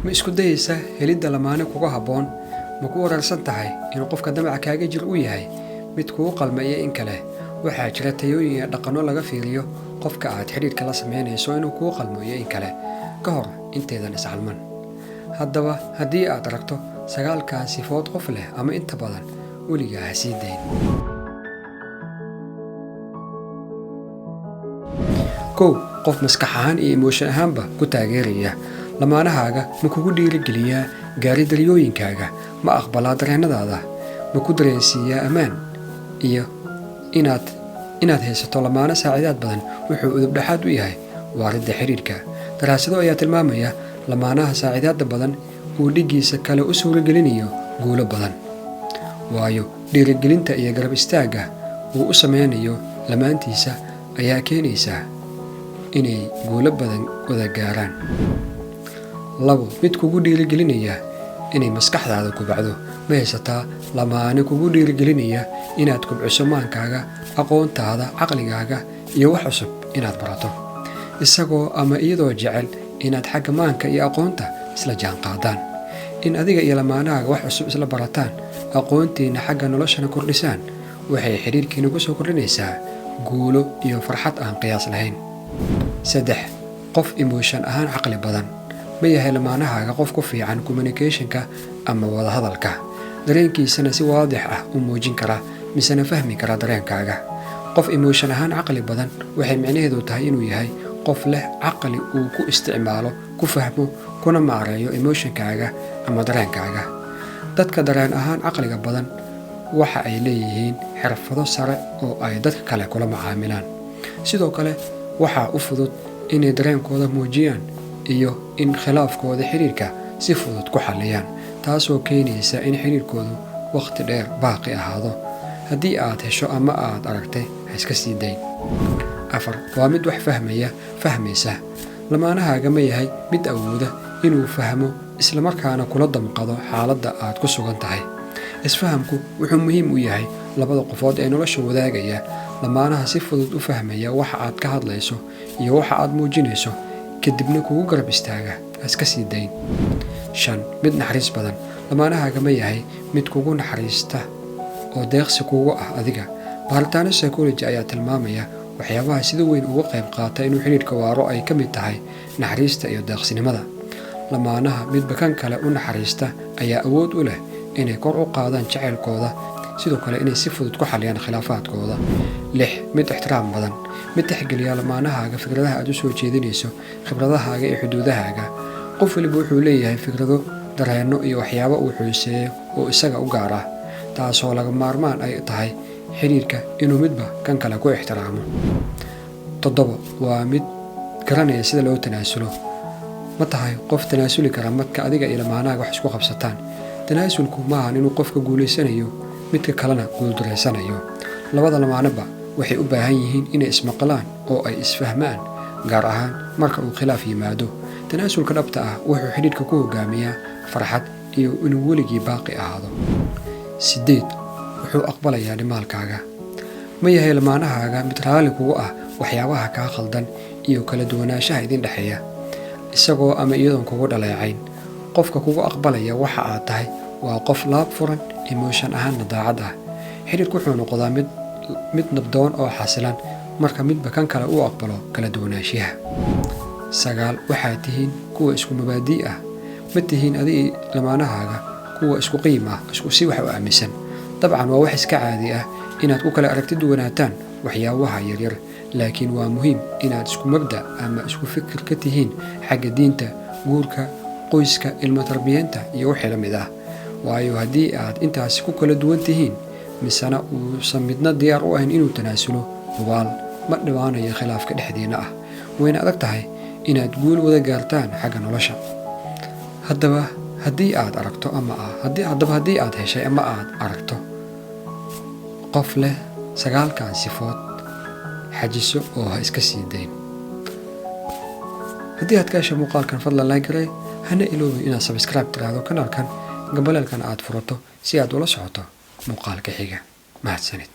ma isku dayaysaa helidda lamaane kuga habboon? ma ku waraarsan tahay inuu qofka damaca kaaga jir u yahay mid kugu qalma iyo in kale? waxaa jira tayooyin iyo dhaqanno laga fiiriyo qofka aad xidhiidhka la samaynayso inuu kugu qalmo iyo in kale ka hor intaydan iscalman. haddaba haddii aad aragto 9 sifood qof leh ama inta badan, weligaa ha sii dayn. 1. qof maskax ahaan iyo emotion ahaanba ku taageeraya. lamaanahaaga ma kugu dhiirigeliyaa gaaridaryooyinkaaga? ma aqbalaa dareennadaada? ma ku dareensiiyaa ammaan? iyo inaad haysato lamaane saacidaad badan wuxuu udubdhaxaad u yahay waaridda xidhiidhka. daraasado ayaa tilmaamaya lamaanaha saacidaadda badan uu dhiggiisa kale u suuragelinayo guulo badan, waayo dhiirigelinta iyo garab istaagga uu u samaynayo lamaantiisa ayaa keenaysa inay guulo badan wada gaaraan. 2. mid kugu dhiirigelinaya inay maskaxdaada kubacdo. ma haysataa lamaane kugu dhiirigelinaya inaad kubciso maankaaga, aqoontaada, caqligaaga iyo wax cusub inaad barato, isagoo ama iyadoo jecel inaad xagga maanka iyo aqoonta isla jaanqaadaan, in adiga iyo lamaanahaaga wax cusub isla barataan, aqoontiina xagga noloshana kordhisaan, waxay xidhiidhkiina ku soo kordhinaysaa guulo iyo farxad aan qiyaas lahayn. 3. qof emotion ahaan caqli badan. ma yahay lamaanahaaga qof ku fiican communicationka ama wada hadalka, dareenkiisana si waadix ah u muujin kara misena fahmi kara dareenkaaga? qof emotion ahaan caqli badan waxay micnaheedu tahay inuu yahay qof leh caqli uu ku isticmaalo, ku fahmo, kuna maareeyo emotionkaaga ama dareenkaaga. dadka dareen ahaan caqliga badan waxa ay leeyihiin xirfado sare oo ay dadka kale kula macaamilaan. sidoo kale waxaa u fudud inay dareenkooda muujiyaan iyo in khilaafkooda xidhiidhka si fudud ku xalliyaan, taasoo keenaysa in xidhiidhkoodu waqti dheer baaqi ahaado. haddii aad hesho ama aad aragtay, ha iska sii dayn. 4. waa mid wax fahmaysa. lamaanahaaga ma yahay mid awooda inuu fahmo islamarkaana kula damqado xaaladda aad ku sugan tahay? isfahamku wuxuu muhiim u yahay labada qofood ee nolosha wadaagaya. lamaanaha si fudud u fahmaya waxa aad ka hadlayso iyo waxa aad muujinayso, kadibna kugu garab istaaga, ha iska sii dayn. 5. mid naxariis badan. lamaanahaaga ma yahay mid kugu naxariista oo deeqsi kugu ah adiga? baaritaano psychology ayaa tilmaamaya waxyaabaha sida weyn uga qayb qaata inuu xidhiidhka waaro ay ka mid tahay naxariista iyo deeqsinimada. lamaanaha midba kan kale u naxariista ayaa awood u leh inay kor u qaadaan jacaylkooda, sidoo kale inay si fudud ku xalliyaan khilaafaadkooda. 6. mid ixtiraam badan. mid tixgeliya lamaanahaaga fikradaha aad u soo jeedinayso, khibradahaaga iyo xuduudahaaga. qof waliba wuxuu leeyahay fikrado, dareenno iyo waxyaabo uu xuseeyo oo isaga u gaar ah, taasoo laga maarmaan ay tahay xidhiidhka inuu midba kan kale ku ixtiraamo. 7. waa mid garanaya sida loo tanaasulo. ma tahay qof tanaasuli kara marka adiga iyo lamaanahaaga wax isku qabsataan? tanaasulku maahan inuu qofka guulaysanayo midka kalena guuldareysanayo. labada lamaanaba waxay u baahan yihiin inay ismaqlaan oo ay isfahmaan, gaar ahaan marka uu khilaaf yimaado. tanaasulka dhabta ah wuxuu xidhiidhka ku hogaamiyaa farxad iyo inuu weligii baaqi ahaado. 8. wuxuu aqbalayaa dhimaalkaaga. ma yahay lamaanahaaga mid raalli kugu ah waxyaabaha kaa khaldan iyo kala duwanaanshaha idin dhexeeya, isagoo ama iyadoon kugu dhaleecayn? qofka kugu aqbalaya waxa aad tahay waa qof laab furan, emotion ahaanna daacad ah. xidhiidhku wuxuu noqdaa mid nabdoon oo xasilan marka midba kan kale uu aqbalo kala duwanaanshiyaha. 9. waxaad tihiin kuwa isku mabaadii ah. ma tihiin adiga lamaanahaaga kuwa isku qiim ah, isku si wax u aaminsan? dabcan waa wax iska caadi ah inaad ku kala aragti duwanaataan waxyaabaha yaryar, laakiin waa muhiim inaad isku mabda ama isku fikir ka tihiin xagga diinta, guurka, qoyska, ilmo tarbiyeenta iyo wixii la mid ah. waayo haddii aad intaasi ku kala duwan tihiin misena uusan midna diyaar u ahayn inuu tanaasulo, hubaal ma dhibaanayo khilaafka dhexdiina ah. wayna adag tahay inaad guul wada gaartaan xagga nolosha. haddaba haddii aad heshay ama aad aragto qof leh 9 sifood, xajiso oo ha iska sii dayn. haddii aad ka heshay muuqaalkan, fadlan like garee, hana iloobin inaad subscribe tiraahdo kanaalkan, gambaleelkan aad furato si aad ula socoto muuqaalka xiga. mahadsanid.